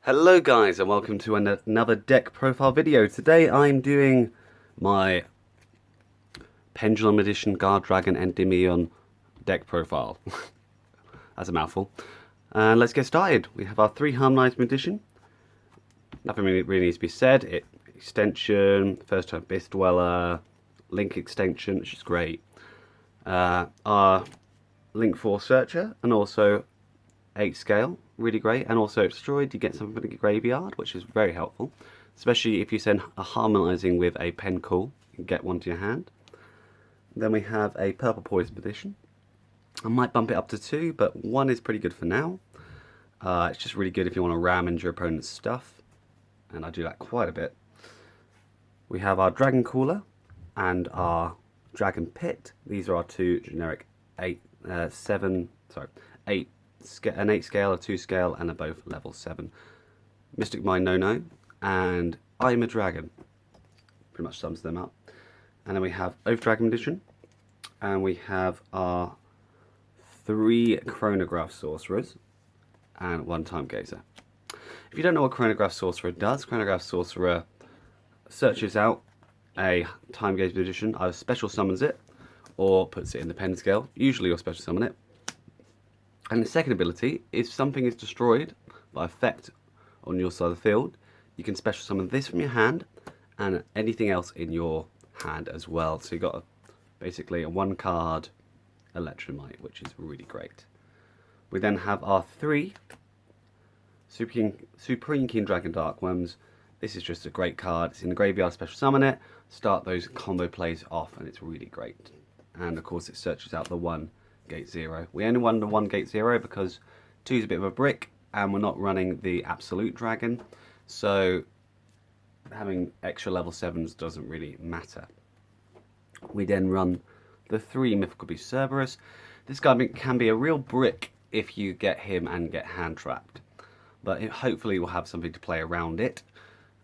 Hello guys and welcome to another deck profile video. Today I'm doing my Pendulum Magician Guard Dragon Endymion deck profile. That's a mouthful. And let's get started. We have our 3 Harmonized Magician. Nothing really needs to be said. Extension, first time Abyss Dweller, Link extension, which is great. Our Link 4 Searcher and also 8 scale, really great, and also it's destroyed, you get something from the graveyard, which is very helpful, especially if you send a harmonizing with a pen call, you can get one to your hand. Then we have a purple poison edition. I might bump it up to 2, but 1 is pretty good for now. It's just really good if you want to ram into your opponent's stuff, and I do that quite a bit. We have our Dragon Cooler and our Dragon Pit. These are our 2 generic 8 an 8 scale, a 2 scale, and they're both level 7. Mystic Mind No, and I'm a Dragon. Pretty much sums them up. And then we have Oath Dragon Edition, and we have our 3 Chronograph Sorcerers, and 1 Time Gazer. If you don't know what Chronograph Sorcerer does, Chronograph Sorcerer searches out a Time Gazer Edition, either special summons it, or puts it in the pen scale. Usually you'll special summon it. And the second ability, if something is destroyed by effect on your side of the field, you can special summon this from your hand and anything else in your hand as well. So you've got basically a 1 card Electromite, which is really great. We then have our 3 Supreme King Dragon Dark Worms. This is just a great card. It's in the graveyard, special summon it, start those combo plays off, and it's really great. And of course it searches out the 1 Gate 0. We only run the 1 Gate 0 because 2 is a bit of a brick and we're not running the Absolute Dragon, so having extra level 7s doesn't really matter. We then run the 3 Mythical Beast Cerberus. This guy can be a real brick if you get him and get hand trapped, but hopefully we'll have something to play around it.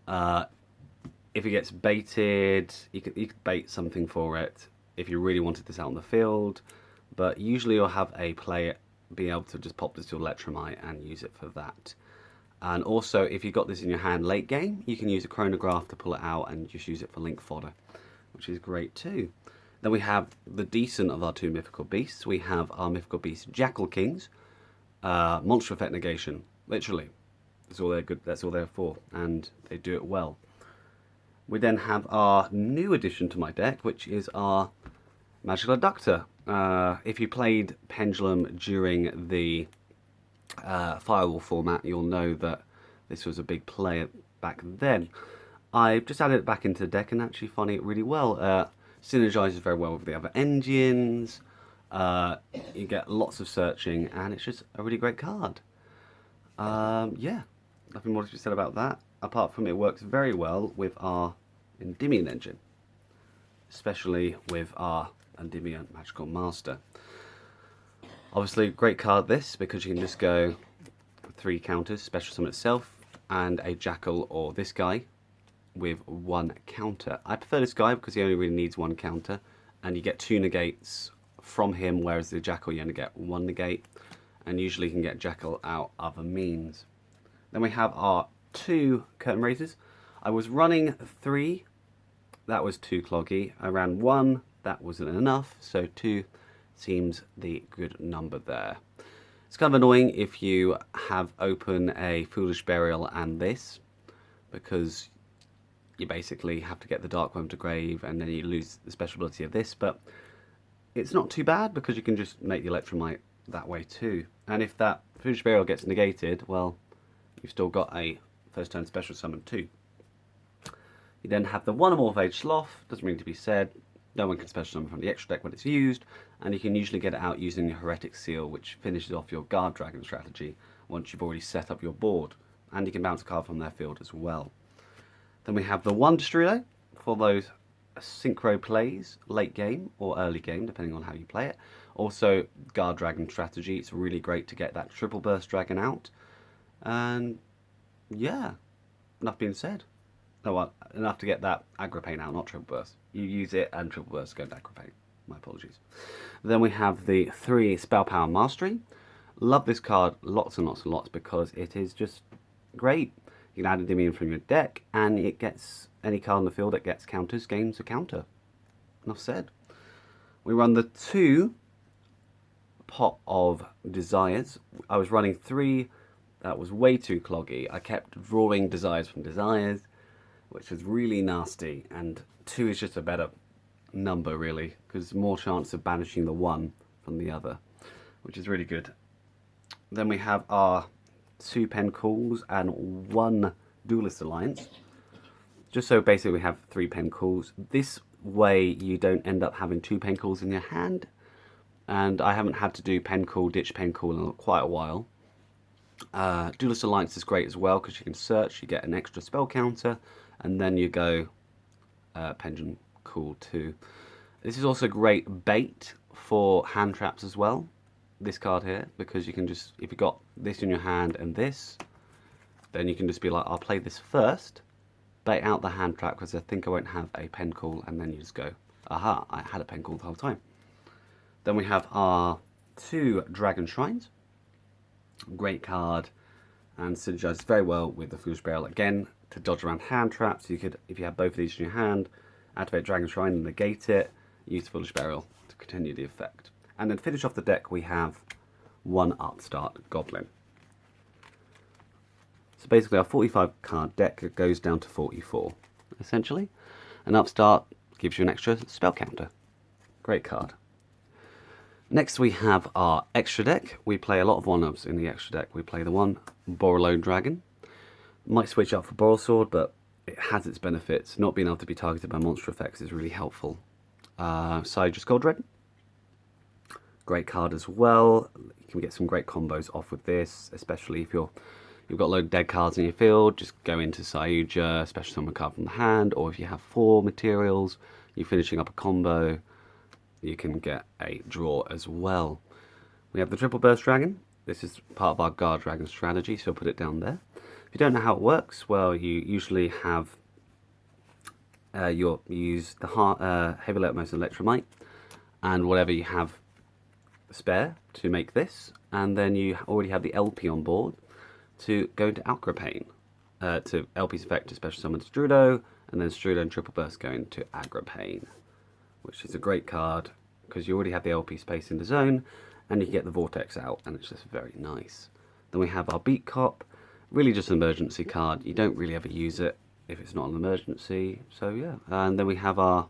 If he gets baited, you could bait something for it if you really wanted this out on the field. But usually you'll have a player be able to just pop this to Electromite and use it for that. And also, if you've got this in your hand late game, you can use a Chronograph to pull it out and just use it for link fodder, which is great too. Then we have the decent of our 2 Mythical Beasts. We have our Mythical Beast Jackal Kings. Monster Effect Negation, literally. That's all they're good. That's all they're for, and they do it well. We then have our new addition to my deck, which is our Magical Adductor. If you played Pendulum during the Firewall format, you'll know that this was a big player back then. I've just added it back into the deck and actually finding it really well. Synergizes very well with the other engines. You get lots of searching, and it's just a really great card. Yeah, nothing more to be said about that, apart from it works very well with our Endymion engine, especially with our Endymion Magical Master. Obviously, great card this, because you can just go 3 counters, special summon itself, and a Jackal or this guy with 1 counter. I prefer this guy because he only really needs 1 counter, and you get 2 negates from him, whereas the Jackal you only get 1 negate, and usually you can get Jackal out other means. Then we have our 2 Curtain Raisers. I was running 3, that was too cloggy. I ran 1, that wasn't enough, so 2 seems the good number there. It's kind of annoying if you have open a Foolish Burial and this, because you basically have to get the Dark Worm to grave and then you lose the special ability of this, but it's not too bad because you can just make the Electromite that way too. And if that Foolish Burial gets negated, well, you've still got a first turn special summon too. You then have the 1 Amorph Age Sloth, doesn't really need to be said. No one can special summon from the extra deck when it's used, and you can usually get it out using your Heretic Seal, which finishes off your Guard Dragon strategy once you've already set up your board. And you can bounce a card from their field as well. Then we have the 1 Destrulo for those synchro plays, late game or early game, depending on how you play it. Also, Guard Dragon strategy, it's really great to get that triple burst dragon out. And yeah, enough being said. No, enough to get that aggro pain out, not triple burst. You use it and triple burst go into aggro pain. My apologies. Then we have the 3 Spell Power Mastery. Love this card lots and lots and lots because it is just great. You can add a Endymion from your deck, and it gets any card in the field that gets counters gains a counter. Enough said. We run the 2 pot of desires. I was running 3. That was way too cloggy. I kept drawing desires from desires, which was really nasty. And 2 is just a better number, really, because more chance of banishing the 1 from the other, which is really good. Then we have our 2 pen calls and 1 duelist alliance. Just so basically we have 3 pen calls. This way you don't end up having 2 pen calls in your hand. And I haven't had to do pen call, ditch pen call in quite a while. Duelist Alliance is great as well because you can search, you get an extra spell counter, and then you go Pendulum Call 2. This is also great bait for hand traps as well, this card here, because you can just, if you've got this in your hand and this, then you can just be like, I'll play this first, bait out the hand trap because I think I won't have a pen call, and then you just go, aha, I had a pen call the whole time. Then we have our 2 Dragon Shrines. Great card, and synergizes very well with the Foolish Burial again to dodge around hand traps. You could, if you have both of these in your hand, activate Dragon Shrine and negate it, use Foolish Burial to continue the effect. And then finish off the deck, we have 1 Upstart Goblin. So basically our 45 card deck goes down to 44, essentially. An Upstart gives you an extra spell counter. Great card. Next we have our extra deck. We play a lot of 1-ups in the extra deck. We play the 1 Borrelode Dragon. Might switch up for Boral Sword, but it has its benefits. Not being able to be targeted by monster effects is really helpful. Sidra Scoldred. Great card as well. You can get some great combos off with this, especially if you've got a load of dead cards in your field. Just go into Sidra, especially summon a card from the hand, or if you have 4 materials, you're finishing up a combo, you can get a draw as well. We have the Triple Burst Dragon. This is part of our Guard Dragon strategy, so I'll put it down there. If you don't know how it works, well, you usually have you use the Heavy Lettermost and Electromite and whatever you have spare to make this, and then you already have the LP on board to go into Agripane. To LP's effect to special summon Strudo, and then Strudo and Triple Burst go into Agripane, which is a great card because you already have the LP space in the zone, and you get the Vortex out, and it's just very nice. Then we have our Beat Cop, really just an emergency card. You don't really ever use it if it's not an emergency, so yeah. And then we have our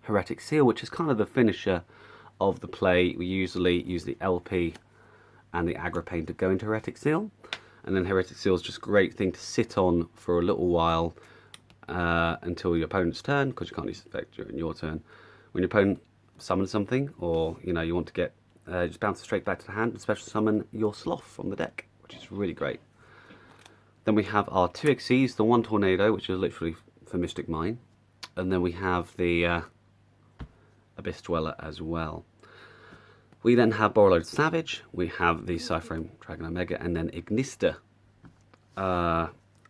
Heretic Seal, which is kind of the finisher of the play. We usually use the LP and the Agripane to go into Heretic Seal, and then Heretic Seal is just a great thing to sit on for a little while until your opponent's turn, because you can't use the effect during your turn. When your opponent summons something, or you want to get just bounce it straight back to the hand and special summon your Sloth from the deck, which is really great. Then we have our 2 XCs, the 1 Tornado, which is literally for Mystic Mine, and then we have the Abyss Dweller as well. We then have Borrelode Savage, we have the Cyframe Dragon Omega, and then Ignista.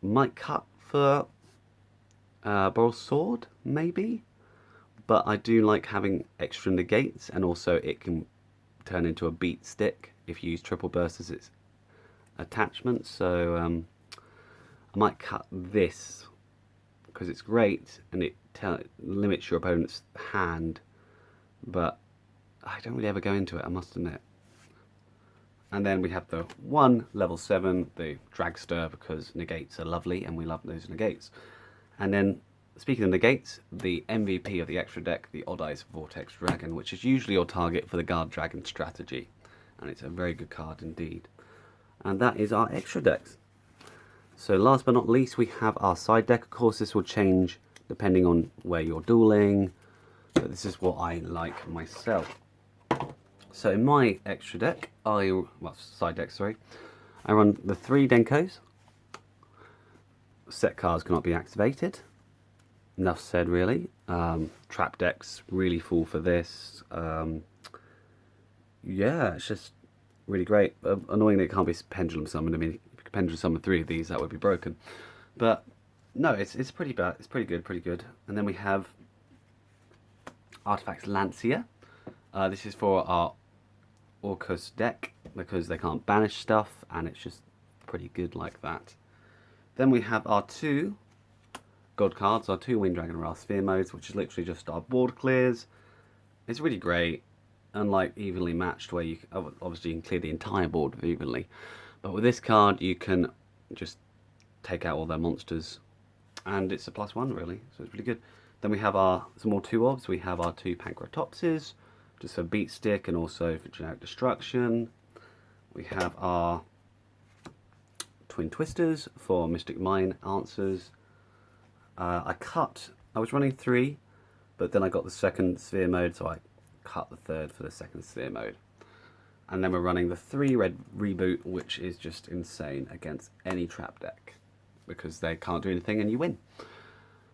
Might cut for Boral Sword, maybe, but I do like having extra negates, and also it can turn into a beat stick if you use Triple Burst as its attachment, so I might cut this because it's great and it limits your opponent's hand, but I don't really ever go into it, I must admit. And then we have the 1 level 7, the Dragster, because negates are lovely and we love those negates. And then, speaking of negates, the MVP of the extra deck, the Odd Eyes Vortex Dragon, which is usually your target for the Guard Dragon strategy. And it's a very good card indeed. And that is our extra decks. So last but not least, we have our side deck. Of course, this will change depending on where you're dueling, but this is what I like myself. So in my extra deck, side deck, sorry, I run the 3 Denkos. Set cards cannot be activated. Enough said, really. Trap decks really fall for this. Yeah, it's just really great. Annoyingly, it can't be pendulum summoned. I mean, if you could pendulum summon 3 of these, that would be broken. But no, it's pretty bad. It's pretty good. And then we have Artifacts Lancia. This is for our Orcus deck because they can't banish stuff, and it's just pretty good like that. Then we have our 2 God cards, our 2 Wind Dragon Wrath Sphere modes, which is literally just our board clears. It's really great, unlike evenly matched, where you obviously you can clear the entire board evenly. But with this card, you can just take out all their monsters, and it's a +1 really, so it's really good. Then we have some more 2 orbs. We have our 2 Pancratopses, just for beat stick and also for generic destruction. We have our Twin Twisters for Mystic Mine answers. I was running 3, but then I got the 2nd sphere mode, so I cut the 3rd for the 2nd sphere mode. And then we're running the 3 red reboot, which is just insane against any trap deck, because they can't do anything and you win.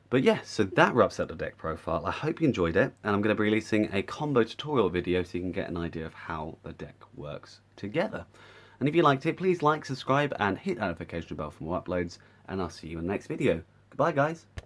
But yeah, so that wraps up the deck profile. I hope you enjoyed it, and I'm going to be releasing a combo tutorial video so you can get an idea of how the deck works together. And if you liked it, please like, subscribe, and hit that notification bell for more uploads, and I'll see you in the next video. Goodbye, guys.